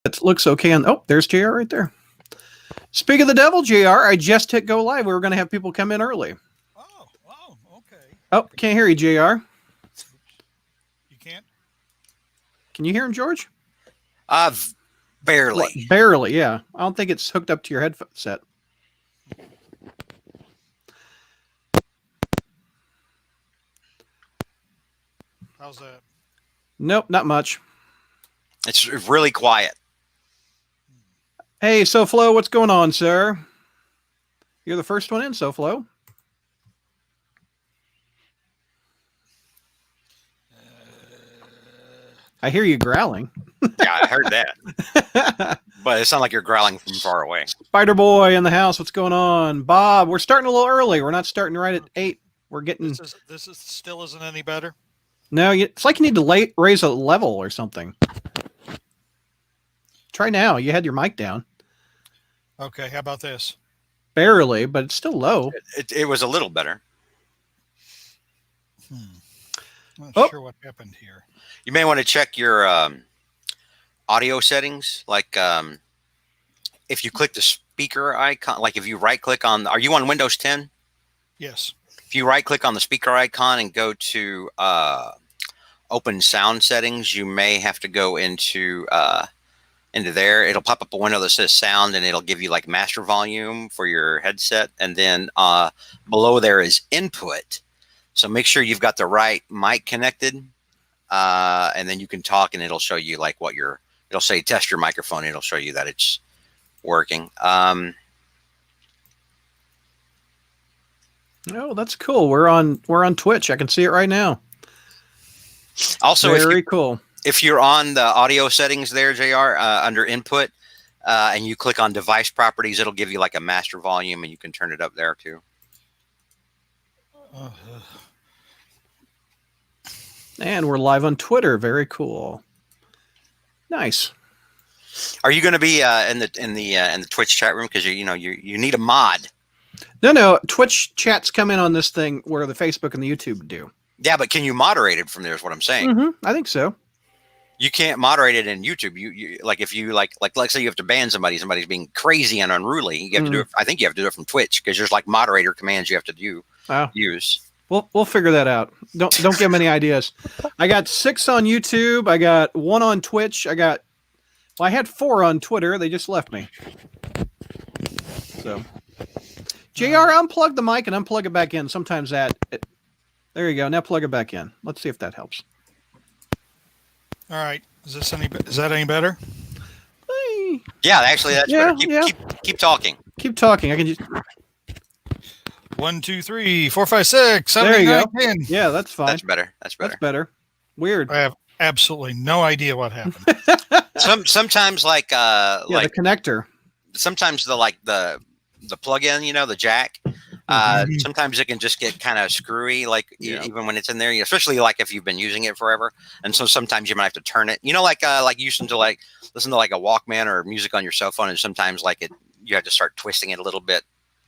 It looks okay. Oh, there's JR right there. Speak of the devil, JR, I just hit go live. We were going to have people come in early. Oh, okay. Oh, can't hear you, JR. You can't? Can you hear him, George? Barely. What? Barely, yeah. I don't think it's hooked up to your headphone set. How's that? Nope, not much. It's really quiet. Hey, SoFlo, what's going on, sir? You're the first one in, SoFlo. I hear you growling. Yeah, I heard that. But it sounds like you're growling from far away. Spider Boy in the house, what's going on? Bob, we're starting a little early. We're not starting right at 8. We're getting... This is still isn't any better? No, it's like you need to raise a level or something. Try now. You had your mic down. Okay, how about this? Barely, but it's still low. It was a little better. Not sure what happened here. You may want to check your audio settings. Like if you click the speaker icon, like if you right click on, are you on Windows 10? Yes. If you right click on the speaker icon and go to open sound settings, you may have to go into there. It'll pop up a window that says sound, and it'll give you like master volume for your headset. And then below there is input. So make sure you've got the right mic connected, and then you can talk, and it'll show you like it'll say test your microphone. It'll show you that it's working. Oh, that's cool. We're on Twitch. I can see it right now. Also, very cool. If you're on the audio settings there, JR, under input, and you click on device properties, it'll give you like a master volume, and you can turn it up there too. And we're live on Twitter. Very cool. Nice. Are you going to be in the Twitch chat room, because you need a mod? No. Twitch chats come in on this thing where the Facebook and the YouTube do. Yeah, but can you moderate it from there? Is what I'm saying. Mm-hmm. I think so. You can't moderate it in YouTube. You like if you like let's say you have to ban somebody's being crazy and unruly. You have to do it. I think you have to do it from Twitch, because there's like moderator commands you have to use. We'll figure that out. Don't give them any ideas. I got 6 on YouTube. I got 1 on Twitch. I had 4 on Twitter. They just left me. So, JR, unplug the mic and unplug it back in. Sometimes there you go. Now plug it back in. Let's see if that helps. All right. Is that any better? Hey. Yeah, actually, that's better. Keep talking. Keep talking. I can just 1, 2, 3, 4, 5, 6, 7, 8, 9, 10. Yeah, that's fine. That's better. That's better. Weird. I have absolutely no idea what happened. Sometimes like the connector. Sometimes the plug-in, the jack. Sometimes it can just get kind of screwy, even when it's in there, especially like if you've been using it forever. And so sometimes you might have to turn it, like you used to listen to like a Walkman or music on your cell phone, and sometimes you have to start twisting it a little bit.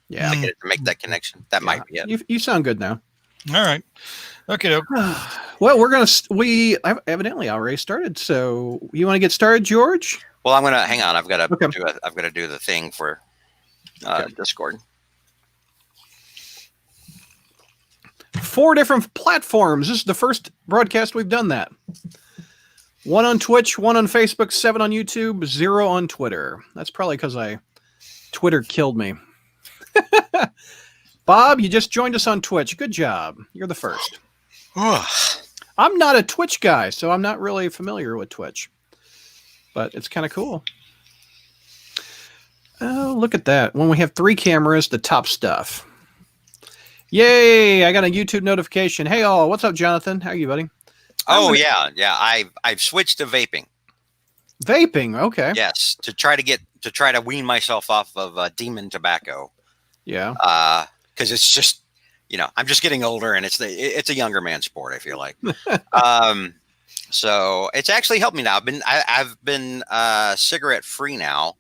Yeah, to get it to make that connection. That might be it. You sound good now. All right. Okay. Well, I've evidently already started. So you want to get started, George? Well, I'm gonna hang on. I've got to do the thing for Discord. 4 different platforms. This is the first broadcast we've done that. 1 on Twitch, 1 on Facebook, 7 on YouTube, 0 on Twitter. That's probably because Twitter killed me. Bob, you just joined us on Twitch. Good job. You're the first. I'm not a Twitch guy, so I'm not really familiar with Twitch. But it's kind of cool. Oh, look at that. When we have 3 cameras, the top stuff. Yay, I got a YouTube notification. Hey all, what's up, Jonathan? How are you, buddy? Oh, yeah. I've switched to vaping. Vaping, okay. Yes, to try to wean myself off of demon tobacco. Yeah. Because it's just, I'm just getting older, and it's a younger man sport, I feel like. So it's actually helped me now. I've been cigarette free now,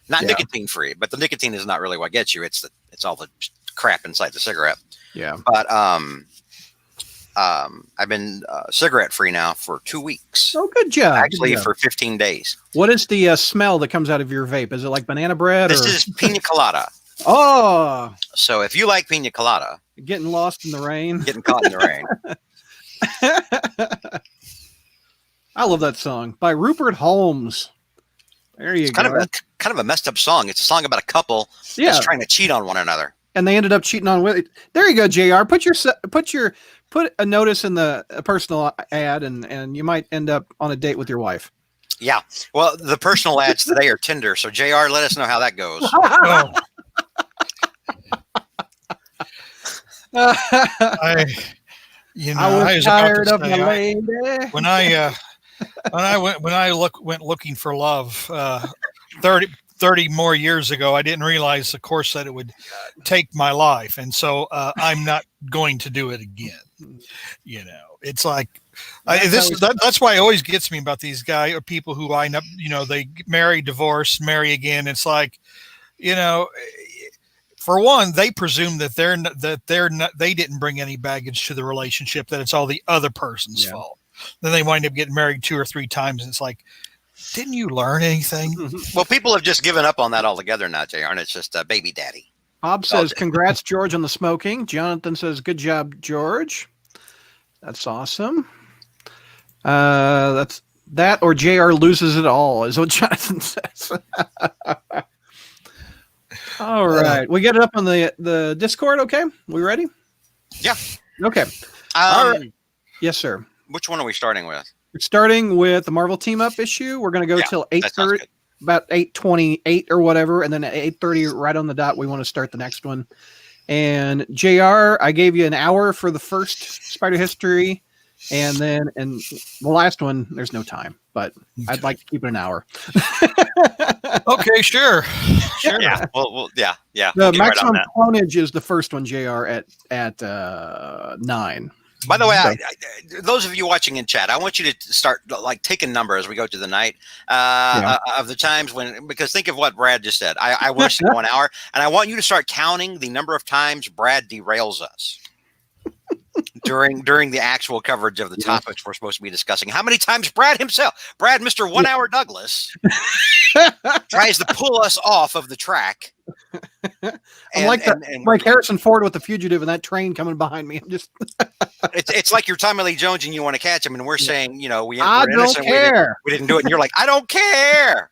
not nicotine free, but the nicotine is not really what gets you. It's all the crap inside the cigarette. Yeah. But I've been cigarette free now for 2 weeks. Oh, good job. Actually, Good job. for 15 days. What is the smell that comes out of your vape? Is it like banana bread? This or? is pina colada. Oh, So if you like pina colada, getting lost in the rain. getting caught in the rain. I love that song by Rupert Holmes. There you It's go. kind of a messed up song. It's a song about a couple Yeah, that's trying to cheat on one another. and they ended up cheating on with it. There you go, Jr. Put a notice in a personal ad, and you might end up on a date with your wife. Yeah. Well, the personal ads today are Tinder. So JR, let us know how that goes. Oh, I was about to tired of say, the lady. when I went looking for love 30 more years ago, I didn't realize, of course, that it would take my life, and so I'm not going to do it again. It's like that's why it always gets me about these guys or people who line up. They marry, divorce, marry again. It's like, for one, they presume that they didn't bring any baggage to the relationship, that it's all the other person's fault. Then they wind up getting married 2 or 3 times, and it's like, didn't you learn anything? Well, people have just given up on that altogether now, JR, and it's just baby daddy. Bob says, "Congrats, George, on the smoking." Jonathan says, "Good job, George." That's awesome. That's that, or JR loses it all, is what Jonathan says. All right, we get it up on the Discord. Okay, we ready? Yeah. Okay. All right. Yes, sir. Which one are we starting with? We're starting with the Marvel Team Up issue. We're going to go till 8:30, about 8:28 or whatever, and then at 8:30, right on the dot, we want to start the next one. And JR, I gave you an hour for the first Spider History, and then the last one, there's no time, but I'd like to keep it an hour. Okay, sure. Yeah. Well, yeah. The We'll get right on maximum that. clonage is the first one, JR, at 9. By the way, those of you watching in chat, I want you to start take a number as we go through the night of the times because think of what Brad just said. I want to say 1 hour, and I want you to start counting the number of times Brad derails us during the actual coverage of the topics we're supposed to be discussing. How many times Brad himself, Mr. 1 Hour Douglas, tries to pull us off of the track. I'm like Harrison Ford with The Fugitive and that train coming behind me. I'm just it's like you're Tommy Lee Jones and you want to catch him, and we're saying, I don't care. We didn't do it, and you're like, I don't care.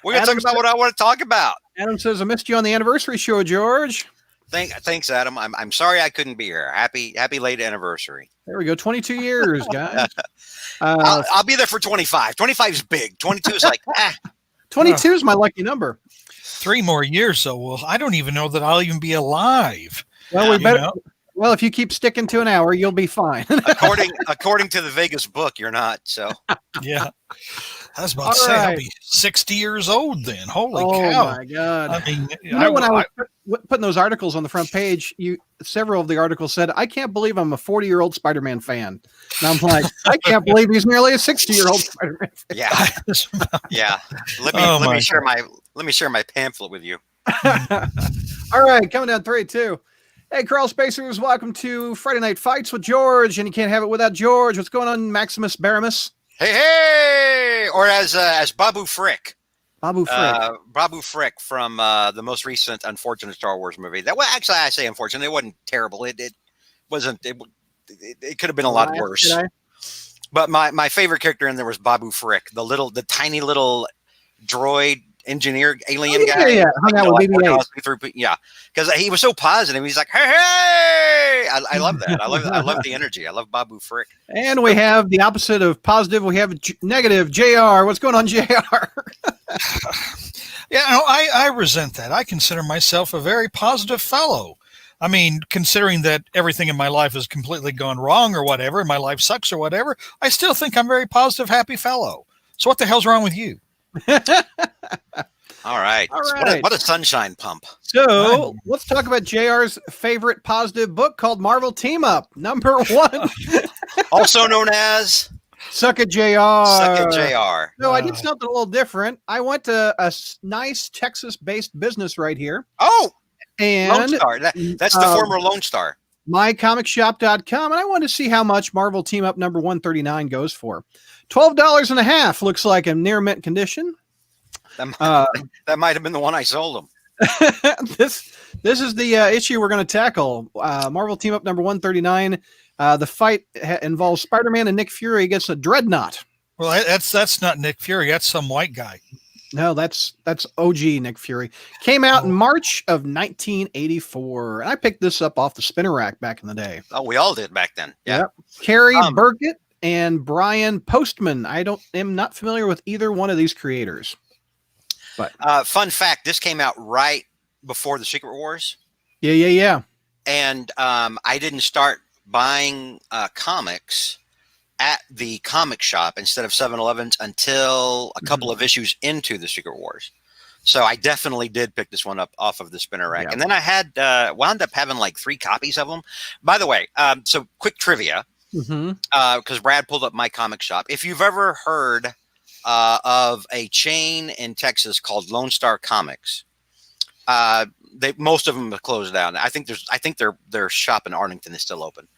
We're gonna talk about what I want to talk about. Adam says, "I missed you on the anniversary show, George." Thanks, Adam. I'm sorry I couldn't be here. Happy late anniversary. There we go. 22 years, guys. I'll be there for 25. 25 is big. 22 is like 22 is my lucky number. 3 more years, so I don't even know that I'll even be alive. Well, we better. Well, if you keep sticking to an hour, you'll be fine. according to the Vegas book, you're not. So yeah, I was about to say I'll be 60 years old then. Holy cow! Oh my god! I mean, when I was putting those articles on the front page, several of the articles said, "I can't believe I'm a 40-year-old Spider-Man fan," and I'm like, "I can't believe he's nearly a 60-year-old Spider-Man fan." Yeah. Let me share my pamphlet with you. All right, coming down 3, 2. Hey, Crawl Spacers, welcome to Friday Night Fights with George, and you can't have it without George. What's going on, Maximus Baramus? Hey! Or as Babu Frick. Babu Frick. Babu Frick from the most recent unfortunate Star Wars movie. Actually, I say unfortunate. It wasn't terrible. It wasn't. It could have been a lot worse. But my favorite character in there was Babu Frick, the tiny little droid engineer alien guy. Yeah. Hung out with BB-8. Yeah, because he was so positive. He's like, hey! I love that. I love the energy. I love Babu Frick. And we have the opposite of positive. We have negative. JR, what's going on, JR? Yeah, I resent that. I consider myself a very positive fellow. I mean, considering that everything in my life has completely gone wrong or whatever, and my life sucks or whatever, I still think I'm a very positive, happy fellow. So what the hell's wrong with you? All right. What a sunshine pump. So let's talk about JR's favorite positive book called Marvel Team Up, number 1. Also known as Suck It, JR. Suck It, JR. No, I did something a little different. I went to a nice Texas-based business right here. Oh, and Lone Star. That's the former Lone Star. mycomicshop.com, and I wanted to see how much Marvel Team Up number 139 goes for. $12.50 looks like in near mint condition. That might have been the one I sold them. This is the issue we're going to tackle. Marvel Team Up number 139. The fight involves Spider-Man and Nick Fury against a Dreadnought. Well, that's not Nick Fury. That's some white guy. No, that's OG Nick Fury. Came out in March of 1984. And I picked this up off the spinner rack back in the day. Oh, we all did back then. Yeah. Yep. Carrie Burkett and Brian Postman. I am not familiar with either one of these creators. But fun fact: this came out right before the Secret Wars. Yeah. And I didn't start buying comics at the comic shop instead of 7-Elevens until a couple of issues into the Secret Wars. So I definitely did pick this one up off of the spinner rack. And then I had wound up having like 3 copies of them. By the way, so quick trivia, because Brad pulled up My Comic Shop. If you've ever heard of a chain in Texas called Lone Star Comics, most of them have closed down. I think their shop in Arlington is still open.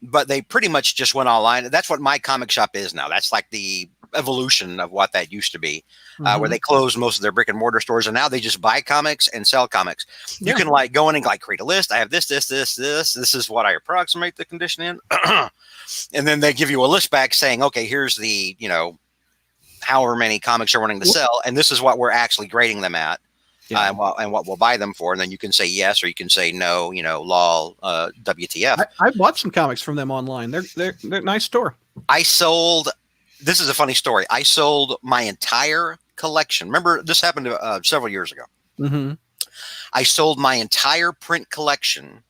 But they pretty much just went online. That's what My Comic Shop is now. That's like the evolution of what that used to be, where they closed most of their brick and mortar stores, and now they just buy comics and sell comics. You can like go in and like create a list. I have this. This is what I approximate the condition in. And then they give you a list back saying, okay, here's the, however many comics you're wanting to sell. And this is what we're actually grading them at. And what we'll buy them for, and then you can say yes or you can say no. Lol, WTF. I bought some comics from them online. They're a nice store. I sold. This is a funny story. I sold my entire collection. Remember, this happened several years ago. I sold my entire print collection,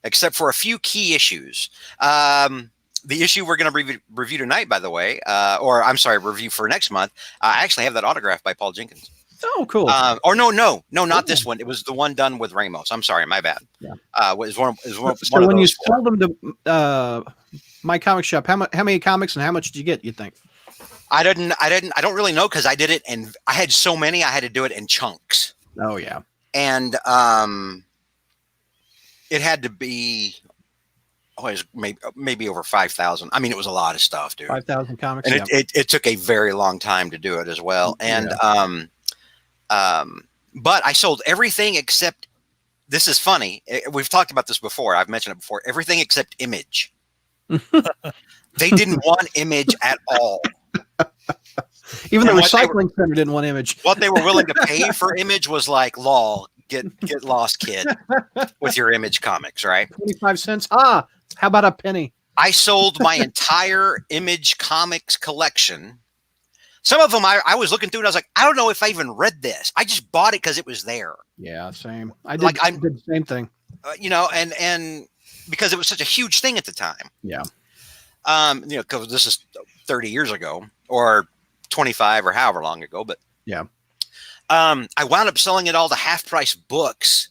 except for a few key issues. The issue we're going to review tonight, by the way, review for next month. I actually have that autographed by Paul Jenkins. Oh, cool. No, not this one. It was the one done with Ramos. I'm sorry, my bad. Yeah. So when you sold them to My Comic Shop, how many comics and how much did you get, you think? I don't really know, because I did it and I had so many I had to do it in chunks. Oh yeah. And it had to be it was maybe over 5,000. I mean, it was a lot of stuff, dude. 5,000 comics. And it took a very long time to do it as well. And but I sold everything except, this is funny. We've talked about this before. I've mentioned it before. Everything except Image. They didn't want Image at all. Even the recycling center didn't want Image. What they were willing to pay for Image was like, lol, get lost, kid, with your Image comics, right? 25 cents. How about a penny? I sold my entire Image comics collection. Some of them I was looking through and I was like, I don't know if I even read this. I just bought it because it was there. Yeah, same. I did the same thing. And because it was such a huge thing at the time. Yeah. Because this is 30 years ago or 25 or however long ago. But yeah. I wound up selling it all to half price books.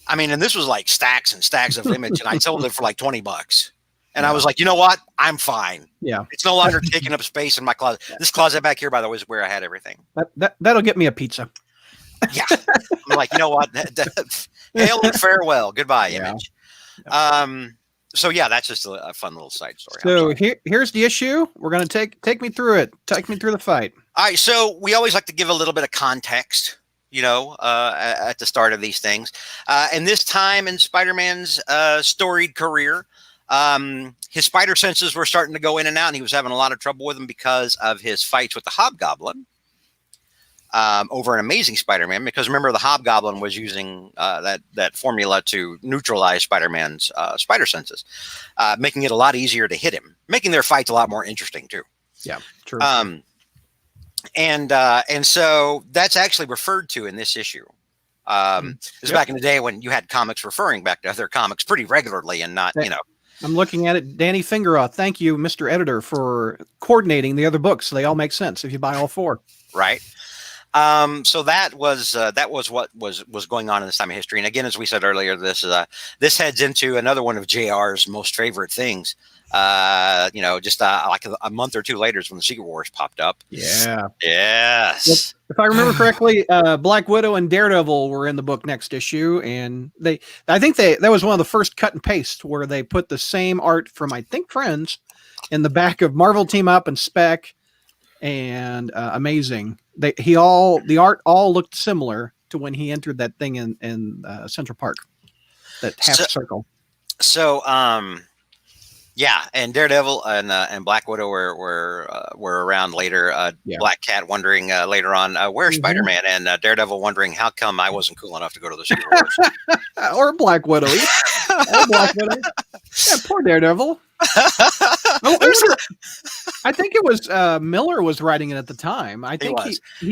I mean, and this was like stacks and stacks of Image, and I sold it for like $20. And I was like, you know what? I'm fine. Yeah. It's no longer taking up space in my closet. This closet back here, by the way, is where I had everything. That'll get me a pizza. Yeah. I'm like, you know what? Hail and farewell. Goodbye, Image. So yeah, that's just a fun little side story. So here's the issue. We're going to take me through it. Take me through the fight. All right. So we always like to give a little bit of context, at the start of these things. And this time in Spider-Man's storied career, his spider senses were starting to go in and out, and he was having a lot of trouble with them because of his fights with the Hobgoblin over an Amazing Spider-Man. Because remember, the Hobgoblin was using that formula to neutralize Spider-Man's spider senses, making it a lot easier to hit him, making their fights a lot more interesting too. Yeah, true. And so that's actually referred to in this issue. This is back in the day when you had comics referring back to other comics pretty regularly, and not, I'm looking at it. Danny Fingeroth. Thank you, Mr. Editor, for coordinating the other books. They all make sense if you buy all 4. Right. So that was what was going on in this time of history. And again, as we said earlier, this heads into another one of JR's most favorite things. Just like a month or two later is when the Secret Wars popped up. Yeah. Yes. If I remember correctly, Black Widow and Daredevil were in the book next issue, and I think that was one of the first cut and paste where they put the same art from, I think, Friends in the back of Marvel Team Up and Spec and Amazing. The art all looked similar to when he entered that thing in Central Park, that half circle. So, yeah, and Daredevil and Black Widow were around later. Black Cat wondering later on where's Spider-Man, and Daredevil wondering how come I wasn't cool enough to go to the Secret Wars. Or Black Widow. Yeah, poor Daredevil. I think it was Miller was writing it at the time. I think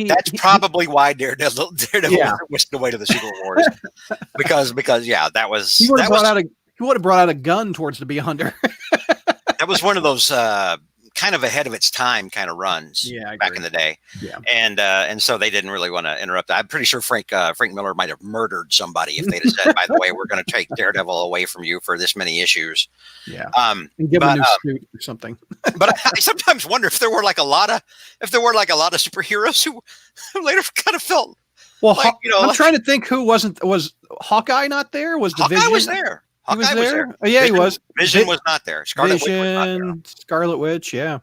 that's probably why Daredevil was whisked away to the Secret Wars because that was he would have brought out a gun towards the Beyonder. That was one of those kind of ahead of its time kind of runs back in the day. Yeah. And so they didn't really want to interrupt. I'm pretty sure Frank Miller might have murdered somebody if they'd have said, by the way, we're going to take Daredevil away from you for this many issues. Yeah. And give him a new suit or something. But I sometimes wonder if there were like a lot of superheroes who later kind of felt I'm trying to think who was Hawkeye not there? Was the Hawkeye Vision? was there. Hawkeye was there. Oh, yeah, he was. Vision was not there. Scarlet Witch was not there. Scarlet Witch, yeah.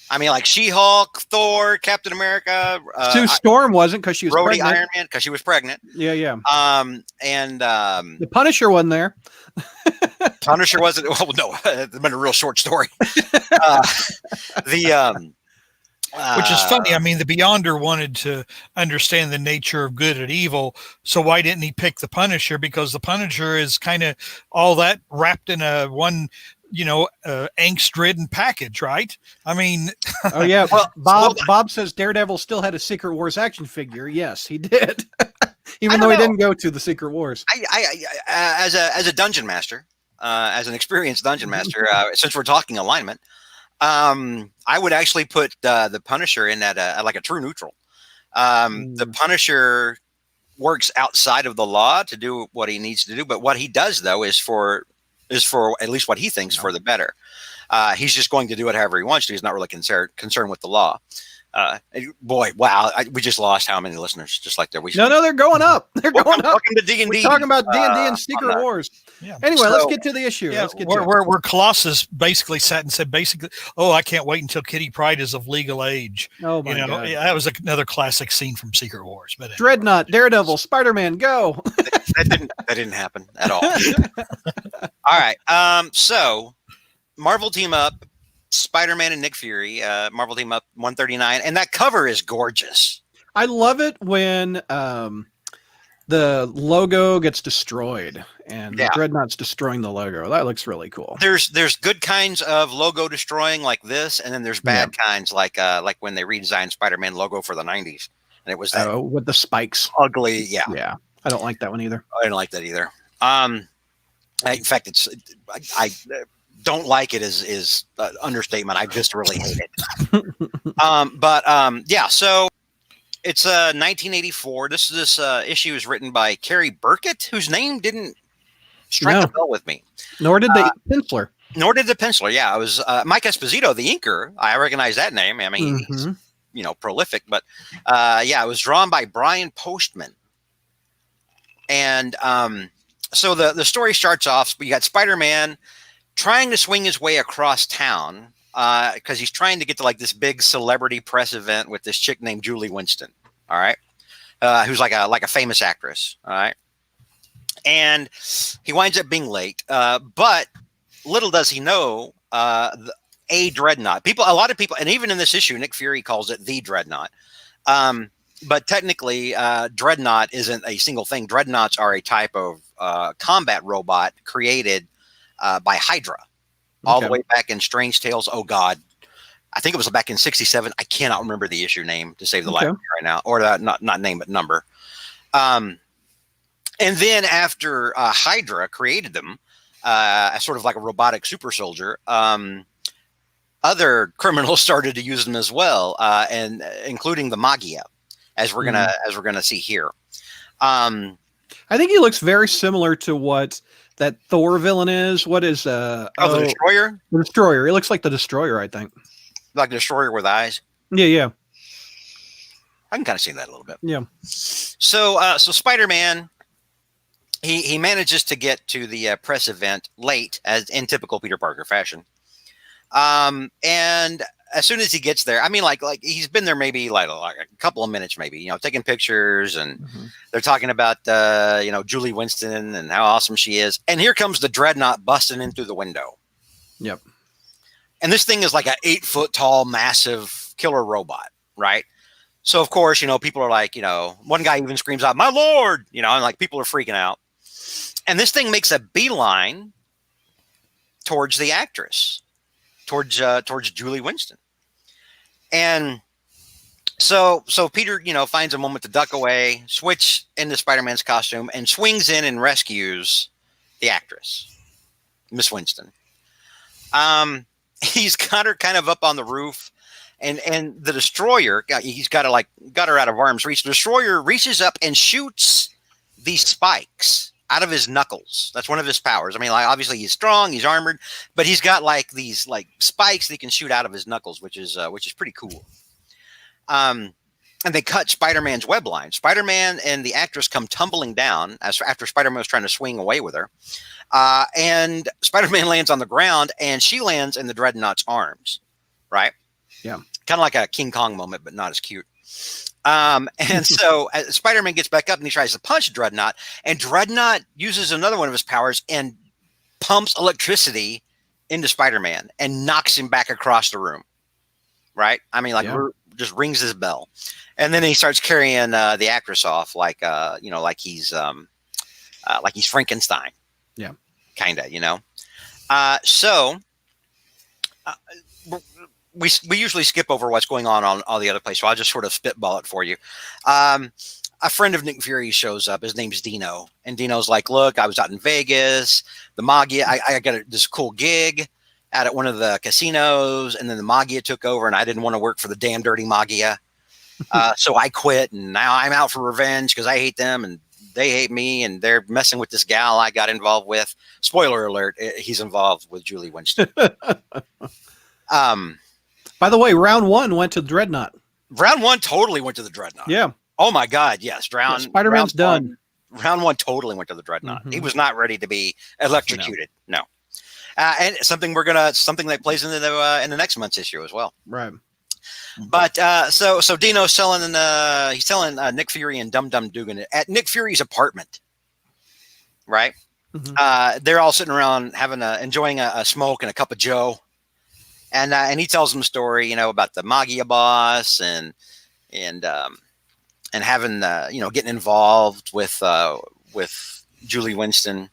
I mean, like She-Hulk, Thor, Captain America. Sue Storm wasn't because she was Rhodey pregnant. Iron Man because she was pregnant. Yeah. And the Punisher wasn't there. Punisher wasn't. Oh no, it's been a real short story. Which is funny. I mean, the Beyonder wanted to understand the nature of good and evil. So why didn't he pick the Punisher? Because the Punisher is kind of all that wrapped in a one, angst-ridden package, right? I mean, oh yeah. Well, Bob says Daredevil still had a Secret Wars action figure. Yes, he did. Even though he didn't go to the Secret Wars. I as a dungeon master, as an experienced dungeon master, since we're talking alignment. I would actually put the Punisher in at like a true neutral. The Punisher works outside of the law to do what he needs to do, but what he does though is for at least what he thinks for the better. He's just going to do it however he wants to. He's not really concerned with the law. Boy, wow! We just lost how many listeners? Just like that. No, they're going up. They're going up. Welcome to D&D. We're talking about D&D and Secret Wars. Yeah. Anyway, let's get to the issue. Yeah, let's get where Colossus basically sat and said, "Oh, I can't wait until Kitty Pryde is of legal age." Oh my God! Yeah, that was another classic scene from Secret Wars. But anyway. Dreadnought, Daredevil, Spider-Man, go! that didn't happen at all. All right. So Marvel team up. Spider-Man and Nick Fury, Marvel Team Up 139, and that cover is gorgeous. I love it when the logo gets destroyed and Dreadnought's destroying the logo. That looks really cool. There's good kinds of logo destroying like this, and then there's bad kinds like when they redesigned Spider-Man logo for the 90s, and it was that with the spikes, ugly. Yeah. I don't like that one either. I didn't like that either. In fact, I don't like it is understatement. I just really hate it. Yeah, so it's 1984. This issue is written by Carrie Burkett, whose name didn't strike a bell with me. Nor did the penciler. Nor did the penciler. Yeah, it was Mike Esposito, the inker. I recognize that name. I mean, he's prolific. But it was drawn by Brian Postman. And so the story starts off. You got Spider-Man trying to swing his way across town because he's trying to get to like this big celebrity press event with this chick named Julie Winston. All right, who's like a famous actress. All right, and he winds up being late. But little does he know, a Dreadnought. A lot of people, and even in this issue, Nick Fury calls it the Dreadnought. But technically, Dreadnought isn't a single thing. Dreadnoughts are a type of combat robot created by Hydra, all the way back in Strange Tales. Oh God, I think it was back in '67. I cannot remember the issue name to save the life of me right now, or not name but number. And then after Hydra created them, as sort of like a robotic super soldier, other criminals started to use them as well, and including the Magia. as we're gonna see here. I think he looks very similar to what that Thor villain is. What is the Destroyer? The Destroyer. He looks like the Destroyer, I think. Like the Destroyer with eyes. Yeah. I can kind of see that a little bit. Yeah. So Spider-Man, he manages to get to the press event late, as in typical Peter Parker fashion. And as soon as he gets there, I mean, like he's been there maybe like a couple of minutes, maybe, taking pictures, and they're talking about Julie Winston and how awesome she is. And here comes the Dreadnought busting in through the window. Yep. And this thing is like an 8-foot tall, massive killer robot, right? So of course, people are like, one guy even screams out, "My Lord!" And like people are freaking out. And this thing makes a beeline towards the actress, towards Julie Winston. And so Peter, finds a moment to duck away, switch into Spider-Man's costume, and swings in and rescues the actress, Miss Winston. He's got her kind of up on the roof, and the Destroyer, he's got her out of arm's reach. The Destroyer reaches up and shoots these spikes out of his knuckles. That's one of his powers. I mean, like, obviously he's strong, he's armored, but he's got like these like spikes that he can shoot out of his knuckles, which is pretty cool. And they cut Spider-Man's web line. Spider-Man and the actress come tumbling down after Spider-Man was trying to swing away with her. And Spider-Man lands on the ground, and she lands in the Dreadnought's arms, right? Yeah. Kind of like a King Kong moment, but not as cute. And so Spider-Man gets back up and he tries to punch Dreadnought, and Dreadnought uses another one of his powers and pumps electricity into Spider-Man and knocks him back across the room. Right? I mean, just rings his bell. And then he starts carrying the actress off like he's Frankenstein. Yeah. Kind of, So we usually skip over what's going on all the other places, so I'll just sort of spitball it for you. A friend of Nick Fury shows up. His name's Dino, and Dino's like, "Look, I was out in Vegas. The Magia, I got this cool gig out at one of the casinos, and then the Magia took over, and I didn't want to work for the damn dirty Magia, so I quit, and now I'm out for revenge because I hate them, and they hate me, and they're messing with this gal I got involved with." Spoiler alert: he's involved with Julie Winston. By the way, round 1 went to Dreadnought. Round 1 totally went to the Dreadnought. Yeah. Oh my God, yes. Spider-Man's done. Round 1 totally went to the Dreadnought. He was not ready to be electrocuted. No. And something that plays into in the next month's issue as well. Right. But so Dino's selling Nick Fury and Dum Dum Dugan at Nick Fury's apartment. Right. They're all sitting around enjoying a smoke and a cup of Joe. And he tells them a story, about the Magia boss and having getting involved with Julie Winston,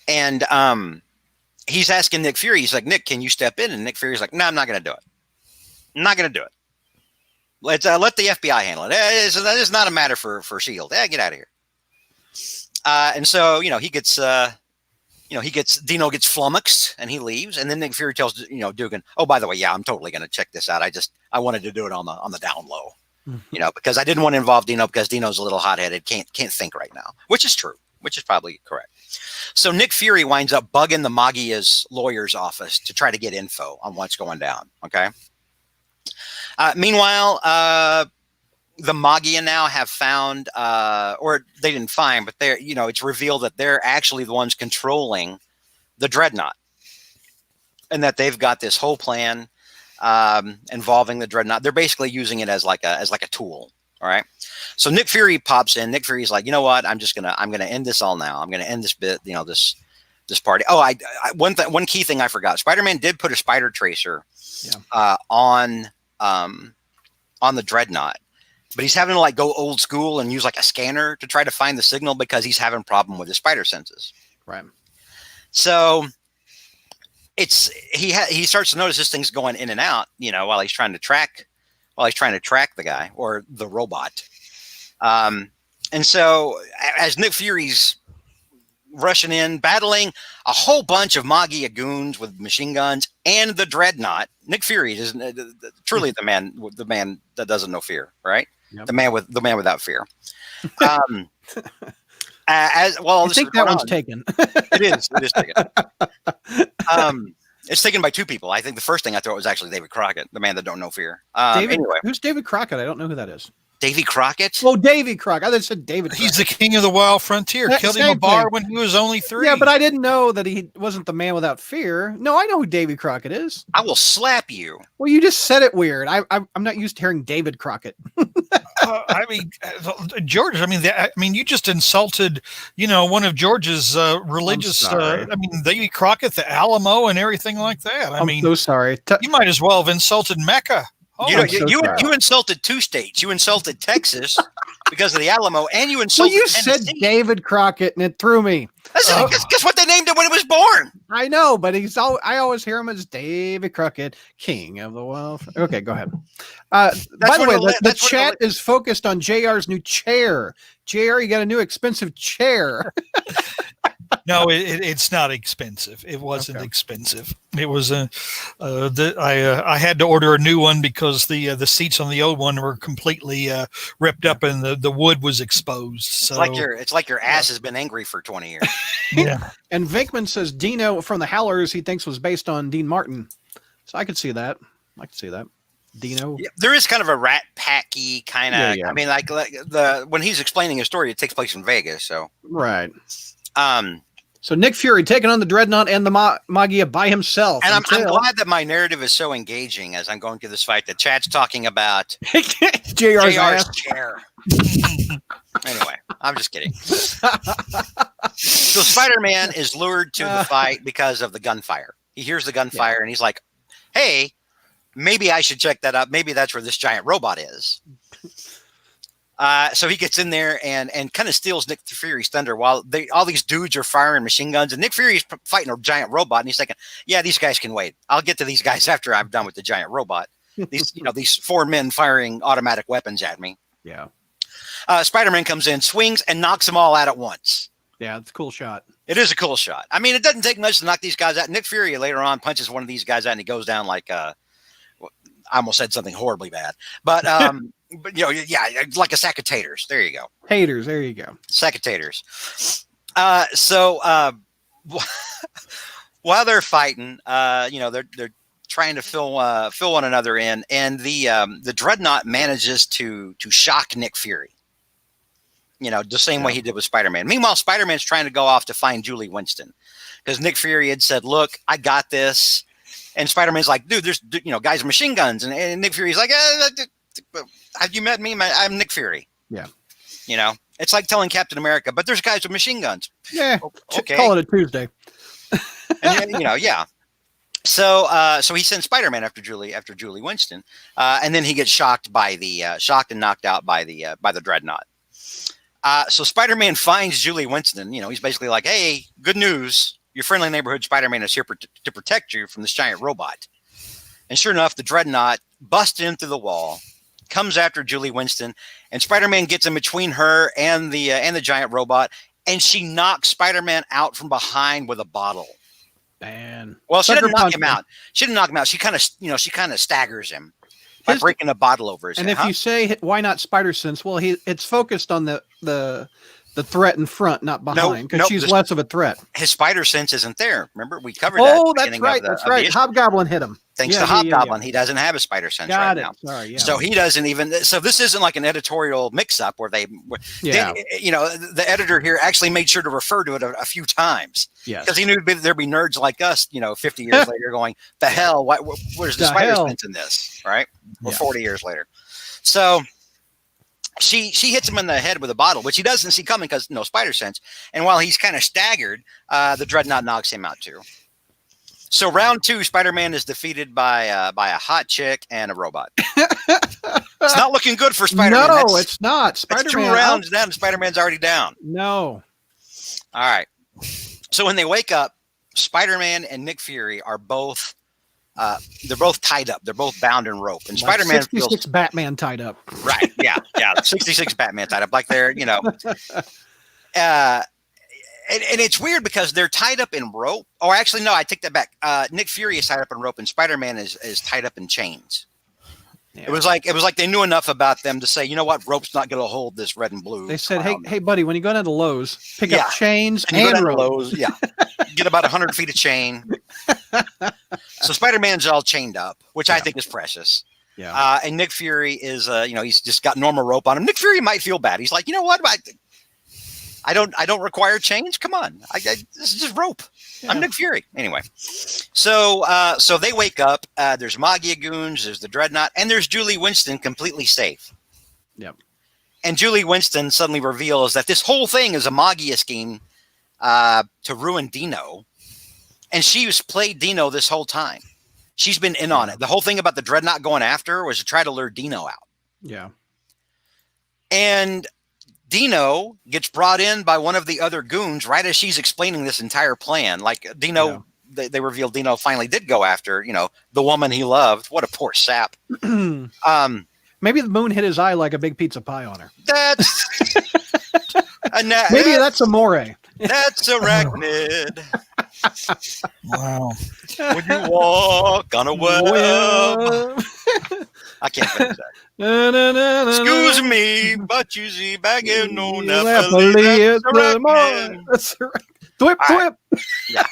and he's asking Nick Fury. He's like, "Nick, can you step in?" And Nick Fury's like, "No, I'm not going to do it. I'm not going to do it. Let the FBI handle it. It's not a matter for Shield. Get out of here." And so Dino gets flummoxed and he leaves, and then Nick Fury tells Dugan, "Oh, by the way, yeah, I'm totally going to check this out. I wanted to do it on the down low, because I didn't want to involve Dino because Dino's a little hot-headed, can't think right now," which is true, which is probably correct. So Nick Fury winds up bugging the Magia's lawyer's office to try to get info on what's going down. Okay. Meanwhile, the Magia now have found, or they didn't find, but they're, it's revealed that they're actually the ones controlling the Dreadnought, and that they've got this whole plan involving the Dreadnought. They're basically using it as like a tool. All right. So Nick Fury pops in. Nick Fury's like, "You know what? I'm gonna end this all now. I'm gonna end this bit. This party." Oh, one key thing I forgot. Spider-Man did put a spider tracer on the Dreadnought. But he's having to go old school and use a scanner to try to find the signal because he's having a problem with his spider senses. Right. So he starts to notice this thing's going in and out, while he's trying to track the guy or the robot. And so as Nick Fury's rushing in, battling a whole bunch of Magia goons with machine guns and the Dreadnought, Nick Fury is truly the man that doesn't know fear, right? Yep. the man without fear. As well, I this think is that going one's on. taken. It is taken. It's taken by two people. I think the first thing I thought was actually David Crockett, the man that don't know fear. Anyway, Who's David Crockett? I don't know who that is. Davy Crockett. Oh, Davy Crockett. I thought it said David. He's Crockett. the king of the wild frontier. Killed him a Same bar thing. when he was only 3. Yeah, but I didn't know that he wasn't the man without fear. No, I know who Davy Crockett is. I will slap you. Well, you just said it weird. I'm not used to hearing David Crockett. I mean, George. I mean, you just insulted, one of George's religious. sorry. Davy Crockett, the Alamo, and everything like that. I'm so sorry. You might as well have insulted Mecca. Oh, You know, I'm so you sorry. insulted 2 states. You insulted Texas because of the Alamo, and you Well, insulted you said Tennessee. David Crockett, and it threw me. Guess what they named him when he was born? I know, but I always hear him as David Crockett, king of the wild. Okay, go ahead. By the way, the chat is focused on JR's new chair. JR, you got a new expensive chair. No, it's not expensive. It wasn't expensive. It was I had to order a new one because the seats on the old one were completely ripped up and the wood was exposed. So It's like your ass has been angry for 20 years. yeah. And Vinkman says Dino from the Howlers he thinks was based on Dean Martin. So I could see that. Dino. Yeah, there is kind of a Rat Packy kind of. Yeah. I mean, like when he's explaining his story, it takes place in Vegas. So Right. um, So Nick Fury taking on the Dreadnought and the Magia by himself. and I'm glad that my narrative is so engaging as I'm going through this fight. The chat's talking about JR's JR's ass. chair. Anyway, I'm just kidding. So Spider-Man is lured to the fight because of the gunfire. He hears the gunfire and he's like, "Hey, maybe I should check that out. Maybe that's where this giant robot is." So he gets in there and kind of steals Nick Fury's thunder while all these dudes are firing machine guns, and Nick Fury's fighting a giant robot, and he's thinking, "Yeah, these guys can wait. I'll get to these guys after I'm done with the giant robot." These 4 men firing automatic weapons at me. Yeah. Spider-Man comes in, swings, and knocks them all out at once. Yeah, it's a cool shot. It is a cool shot. I mean, it doesn't take much to knock these guys out. Nick Fury later on punches one of these guys out, and he goes down like I almost said something horribly bad, but but like a sack of taters. There you go. Haters, there you go. Sack of taters. While they're fighting, they're trying to fill one another in, and the Dreadnought manages to shock Nick Fury. The same way he did with Spider-Man. Meanwhile, Spider-Man's trying to go off to find Julie Winston because Nick Fury had said, "Look, I got this." And Spider-Man's like, "Dude, there's guys with machine guns." And Nick Fury's like, "Have you met me? I'm Nick Fury." Yeah. It's like telling Captain America, "But there's guys with machine guns." Yeah. Okay. Call it a Tuesday. And, yeah. So he sends Spider-Man after Julie Winston, and then he gets shocked and knocked out by the Dreadnought. So Spider-Man finds Julie Winston. He's basically like, "Hey, good news. Your friendly neighborhood Spider-Man is here to protect you from this giant robot." And sure enough, the Dreadnought busts in through the wall, comes after Julie Winston, and Spider-Man gets in between her and the giant robot, and she knocks Spider-Man out from behind with a bottle. Man. Well, she Sucker didn't knock punch him out. She didn't knock him out. She kind of staggers him by breaking a bottle over his And head. if you say why not Spider Sense, well, it's focused on the threat in front, not behind, because she's less of a threat. His spider sense isn't there. Remember, we covered that. Oh, that's right. That's right. Hobgoblin hit him. Thanks to Hobgoblin, he doesn't have a spider sense Got right it. now. Sorry, yeah. So he doesn't even. So this isn't like an editorial mix-up where the editor here actually made sure to refer to it a few times. Yes. Because he knew there'd be nerds like us, 50 years later, going, "The hell? Where's the spider sense in this?" Right? Or 40 years later. So she hits him in the head with a bottle, which he doesn't see coming because no spider sense. And while he's kind of staggered, the Dreadnought knocks him out too. So round 2, Spider-Man is defeated by a hot chick and a robot. It's not looking good for Spider-Man. No, it's not. Spider-Man 2 Spider-Man rounds down, and Spider-Man's already down. No. All right. So when they wake up, Spider-Man and Nick Fury are both they're both tied up. They're both bound in rope. And Like Spider-Man 66 feels Batman tied up. right. Yeah. 66 Batman tied up like they're, and it's weird because they're tied up in rope. Or actually, no, I take that back. Nick Fury is tied up in rope, and Spider-Man is tied up in chains. Yeah. It was like they knew enough about them to say, you know what, rope's not going to hold this red and blue. They said, clown. hey, buddy, when you go down to Lowe's, pick Yeah. up chains And you go and down to rope. Lowe's, yeah, get about 100 feet of chain. So Spider-Man's all chained up, which I think is precious. Yeah. And Nick Fury is, he's just got normal rope on him. Nick Fury might feel bad. He's like, you know what, I don't require chains. Come on, this is just rope. Yeah. I'm Nick Fury. Anyway, so they wake up. There's Magia goons. There's the Dreadnought, and there's Julie Winston completely safe. Yep. And Julie Winston suddenly reveals that this whole thing is a Magia scheme to ruin Dino, and she's played Dino this whole time. She's been in on it. The whole thing about the Dreadnought going after her was to try to lure Dino out. Yeah. And Dino gets brought in by one of the other goons right as she's explaining this entire plan. Like Dino, they revealed Dino finally did go after, the woman he loved. What a poor sap. Maybe the moon hit his eye like a big pizza pie on her. That's Maybe that's Amore. That's arachnid. Wow. Would you walk on a web? I can't finish that. Excuse me, but you see, back in no Napoli. That's right. Thwip, thwip. Yeah,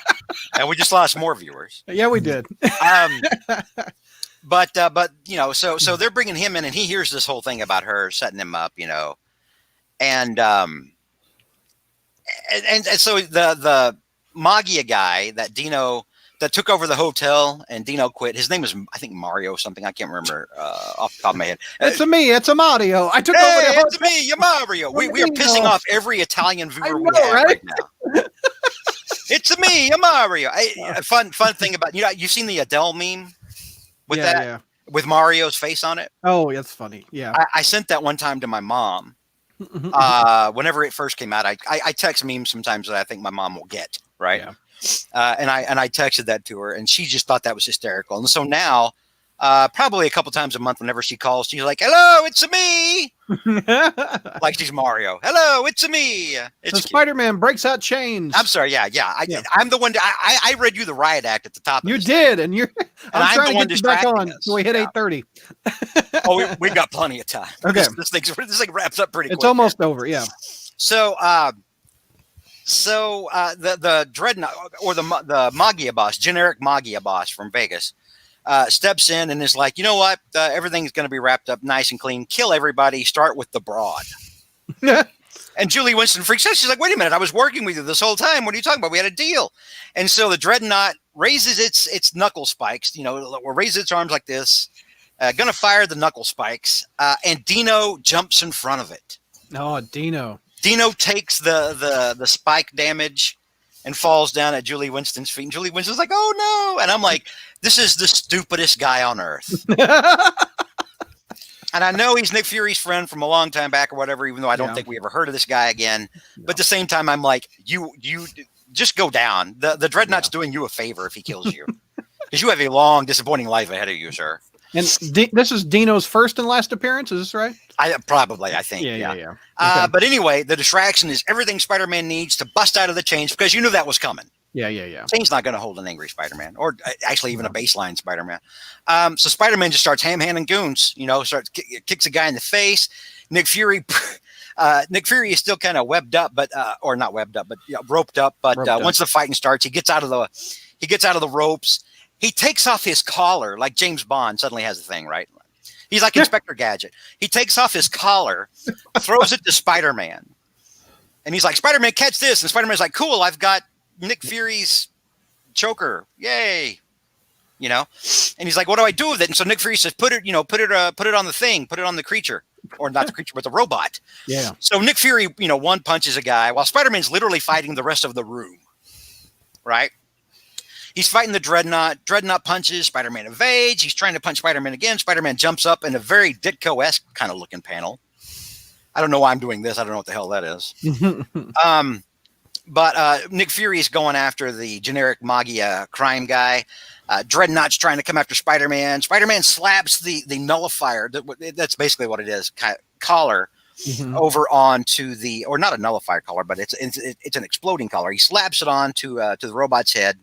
and we just lost more viewers. Yeah, we did. But so they're bringing him in, and he hears this whole thing about her setting him up, and so the Magia guy that Dino that took over the hotel and Dino quit. His name was, I think, Mario something. I can't remember off the top of my head. It's a Mario. I took over the hotel. It's me, Mario. We are pissing off every Italian viewer we have right now. It's me, Mario. Fun thing about you've seen the Adele meme with with Mario's face on it. Oh, that's funny. Yeah, I sent that one time to my mom. Whenever it first came out, I text memes sometimes that I think my mom will get right. Yeah. And I texted that to her, and she just thought that was hysterical. And so now, probably a couple times a month, whenever she calls, she's like, "Hello, it's me," like she's Mario. "Hello, it's me." So Spider-Man breaks out chains. I'm sorry. Yeah. I'm the one. I read you the riot act at the top. You did, and you're. I'm trying to get you back on. So we hit 8:30. Oh, we've got plenty of time. Okay. This thing wraps up pretty quick. It's almost over. Yeah. So, the Dreadnought or the Magia boss, generic Magia boss from Vegas, steps in and is like, you know what? Everything's going to be wrapped up nice and clean. Kill everybody. Start with the Broad. And Julie Winston freaks out. She's like, wait a minute. I was working with you this whole time. What are you talking about? We had a deal. And so the Dreadnought raises its knuckle spikes, or raises its arms like this, going to fire the knuckle spikes. And Dino jumps in front of it. Oh, Dino. Dino takes the spike damage and falls down at Julie Winston's feet. And Julie Winston's like, "Oh no!" And I'm like, "This is the stupidest guy on earth." And I know he's Nick Fury's friend from a long time back or whatever, even though I don't think we ever heard of this guy again. No. But at the same time, I'm like, you just go down. The Dreadnought's doing you a favor if he kills you, because you have a long, disappointing life ahead of you, sir. And this is Dino's first and last appearance, is this right? I think. Yeah. Okay. But anyway, the distraction is everything Spider-Man needs to bust out of the chains, because you knew that was coming. Yeah. Chain's not going to hold an angry Spider-Man, or actually even a baseline Spider-Man. So Spider-Man just starts ham-handing goons, kicks a guy in the face. Nick Fury is still kind of webbed up, but or not webbed up, but roped up. But once the fighting starts, he gets out of the ropes. He takes off his collar, like James Bond suddenly has a thing, right? He's like Inspector Gadget. He takes off his collar, throws it to Spider-Man. And he's like, "Spider-Man, catch this." And Spider-Man's like, "Cool, I've got Nick Fury's choker. Yay." And he's like, "What do I do with it?" And so Nick Fury says, put it on the thing, put it on the creature, or not the creature, but the robot. Yeah. So Nick Fury, one punches a guy while Spider-Man's literally fighting the rest of the room. Right? He's fighting the Dreadnought. Dreadnought punches. Spider-Man evades. He's trying to punch Spider-Man again. Spider-Man jumps up in a very Ditko-esque kind of looking panel. I don't know why I'm doing this. I don't know what the hell that is. But Nick Fury is going after the generic Magia crime guy. Dreadnought's trying to come after Spider-Man. Spider-Man slaps the nullifier. That's basically what it is. Collar. Over onto the, or not a nullifier collar, but it's an exploding collar. He slaps it on to the robot's head.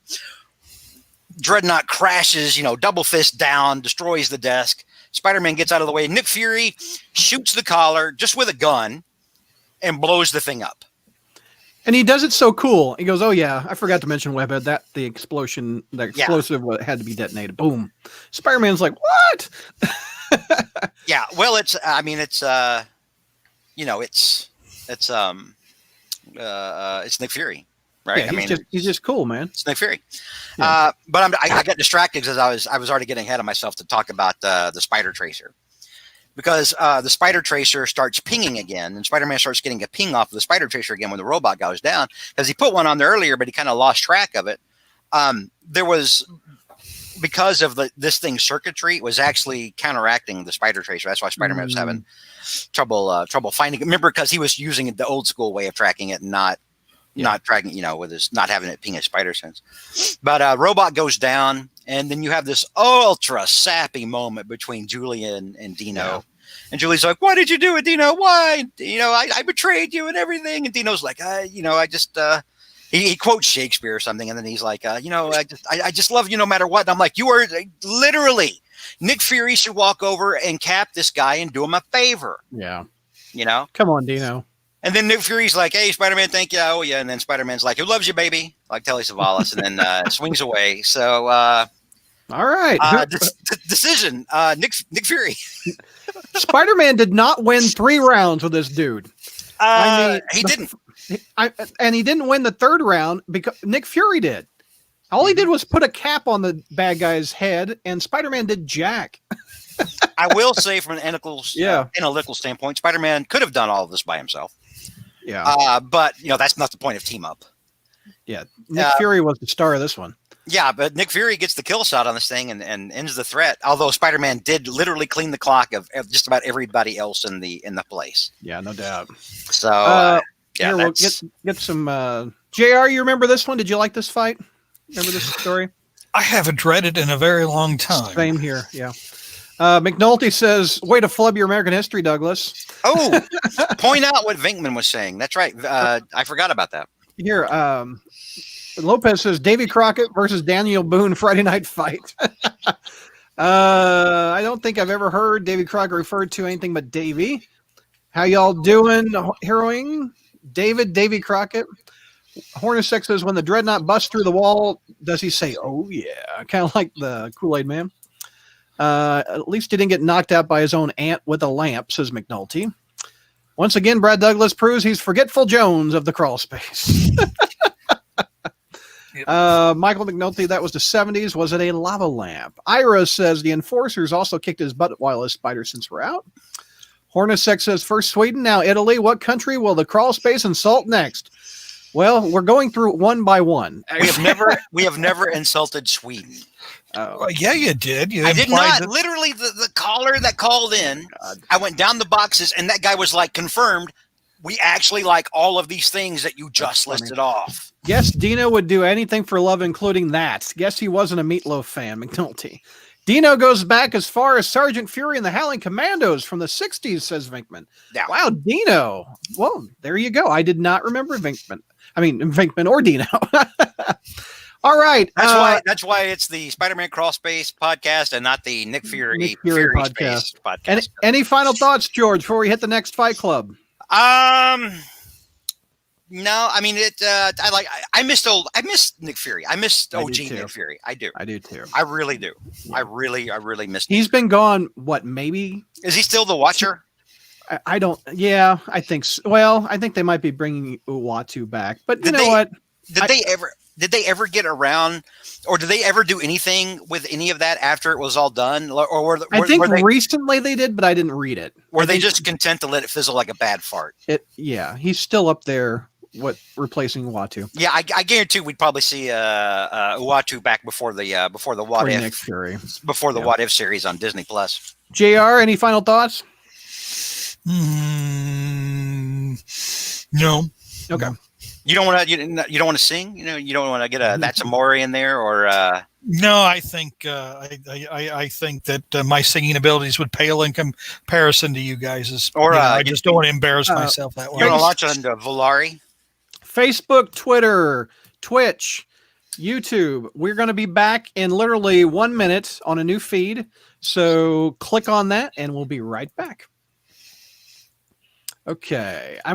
Dreadnought crashes, double fist down, destroys the desk. Spider-Man gets out of the way. Nick Fury shoots the collar just with a gun and blows the thing up. And he does it so cool. He goes, "Oh yeah, I forgot to mention Webhead. That the explosion, the explosive had to be detonated." Boom. Spider-Man's like, "What?" Yeah. Well, it's Nick Fury, right? Yeah, he's just cool, man. It's Nick Fury. Yeah. But I got distracted because I was already getting ahead of myself to talk about the Spider Tracer. Because the Spider Tracer starts pinging again, and Spider-Man starts getting a ping off of the Spider Tracer again when the robot goes down. Because he put one on there earlier, but he kind of lost track of it. There was, because of this thing's circuitry, it was actually counteracting the Spider Tracer. That's why Spider-Man was having trouble finding it. Remember, because he was using the old school way of tracking it, and not tracking, with his not having it ping his spider sense. But robot goes down. And then you have this ultra sappy moment between Julian and Dino. Yeah. And Julie's like, "Why did you do it, Dino? Why? I betrayed you and everything." And Dino's like, I just, he quotes Shakespeare or something. And then he's like, I just love you no matter what. And I'm like, you are literally, Nick Fury should walk over and cap this guy and do him a favor. Yeah. Come on, Dino. And then Nick Fury's like, "Hey, Spider-Man, thank you. Oh, yeah." And then Spider-Man's like, "Who loves you, baby?" Like Telly Savalas, and then swings away. So, all right. Decision. Nick Fury. Spider-Man did not win 3 rounds with this dude. He didn't. And he didn't win the 3rd round because Nick Fury did. All he did was put a cap on the bad guy's head, and Spider-Man did jack. I will say, from an analytical standpoint, Spider-Man could have done all of this by himself. Yeah. But that's not the point of Team Up. Yeah. Nick Fury was the star of this one. Yeah, but Nick Fury gets the kill shot on this thing and ends the threat. Although Spider-Man did literally clean the clock of just about everybody else in the place. Yeah, no doubt. So here we'll get some. JR, you remember this one? Did you like this fight? Remember this story? I haven't read it in a very long time. Same here. Yeah. McNulty says, "Way to flub your American history, Douglas." Oh, point out what Venkman was saying. That's right. I forgot about that. Here, Lopez says Davy Crockett versus Daniel Boone Friday night fight. I don't think I've ever heard Davy Crockett referred to anything but Davy. How y'all doing, heroing? Davy Crockett. Hornacek says, when the Dreadnought busts through the wall, does he say, "Oh yeah"? Kind of like the Kool-Aid Man. At least he didn't get knocked out by his own ant with a lamp, says McNulty. Once again, Brad Douglas proves he's Forgetful Jones of the crawl space. Michael McNulty, that was the 70s. Was it a lava lamp? Ira says the Enforcers also kicked his butt while his spider sense were out. Hornacek says first Sweden, now Italy. What country will the crawl space insult next? Well, we're going through it one by one. We have never insulted Sweden. Well, yeah, you did. I did not. Literally, the caller that called in, I went down the boxes, and that guy was like, confirmed, we actually like all of these things that you just listed off. Yes, Dino would do anything for love, including that. Guess he wasn't a Meatloaf fan, McNulty. Dino goes back as far as Sergeant Fury and the Howling Commandos from the 60s, says Venkman. Yeah. Wow, Dino. Well, there you go. I did not remember Venkman. I mean, Venkman or Dino. All right. That's why it's the Spider-Man Crawl Space podcast and not the Nick Fury podcast. podcast. Any final thoughts, George, before we hit the next Fight Club? No, I mean I missed Nick Fury. I missed OG Nick Fury. I do too. I really do. Yeah. I really missed him. He's been gone, maybe? Is he still the Watcher? I don't. Yeah, I think so. Well, I think they might be bringing Uatu back. But you know what? Did they ever get around, or did they ever do anything with any of that after it was all done? I think recently they did, but I didn't read it. Were they just content to let it fizzle like a bad fart? Yeah, he's still up there. Replacing Uatu? Yeah, I guarantee we'd probably see Uatu back before the What If Fury. Before the What If series on Disney Plus. JR, any final thoughts? No. Okay. You don't want to sing. You don't want to get a That's Amore in there, or no. I think I think that my singing abilities would pale in comparison to you guys'. I just don't want to embarrass myself that way. You want to launch on Volare? Facebook, Twitter, Twitch, YouTube. We're going to be back in literally 1 minute on a new feed. So click on that and we'll be right back. Okay.